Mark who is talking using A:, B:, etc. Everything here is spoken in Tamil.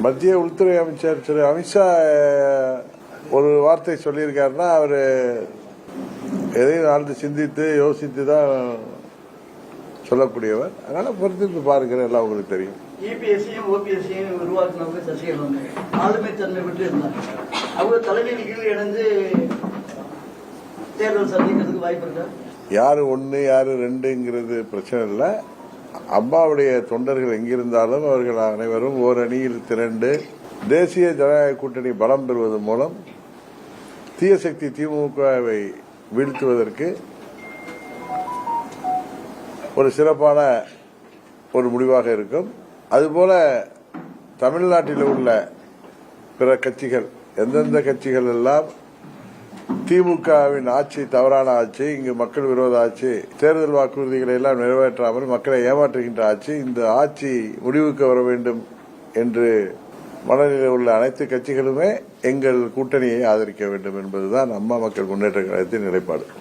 A: மத்திய உள்துறை அமைச்சர் திரு அமித்ஷா ஒரு வார்த்தை சொல்லியிருக்காருன்னா அவர் எதையும் ஆழ்ந்து சிந்தித்து யோசித்து தான் சொல்லக்கூடியவர். அதனால பொறுத்து பாருங்க, எல்லாம் உங்களுக்கு தெரியும்.
B: இபிஎஸ்சியும் ஓபிஎஸ்சியும் உருவாக்குனவங்க சசிகலன் ஆளுமை தன்மை விட்டு இருந்தாங்க. அவங்க தலைமையின் கீழ் இணைந்து தேர்தல் சந்திக்கிறதுக்கு வாய்ப்பு இருக்கா?
A: யாரு ஒன்னு யாரு ரெண்டுங்கிறது பிரச்சனை இல்லை. அம்மாவுடைய தொண்டர்கள் எங்கிருந்தாலும் அவர்கள் அனைவரும் ஓர் அணியில் திரண்டு தேசிய ஜனநாயக கூட்டணி பலம் பெறுவதன் மூலம் தீய சக்தி திமுகவை வீழ்த்துவதற்கு ஒரு சிறப்பான ஒரு முடிவாக இருக்கும். அதுபோல தமிழ்நாட்டில் உள்ள பிற கட்சிகள், எந்தெந்த கட்சிகள் எல்லாம் திமுகவின் ஆட்சி தவறான ஆட்சி, இங்கு மக்கள் விரோத ஆட்சி, தேர்தல் வாக்குறுதிகளை எல்லாம் நிறைவேற்றாமல் மக்களை ஏமாற்றுகின்ற ஆட்சி, இந்த ஆட்சி முடிவுக்கு வர வேண்டும் என்று மனநிலையில் உள்ள அனைத்து கட்சிகளுமே எங்கள் கூட்டணியை ஆதரிக்க வேண்டும் என்பதுதான் அம்மா மக்கள் முன்னேற்ற கழகத்தின் நிலைப்பாடு.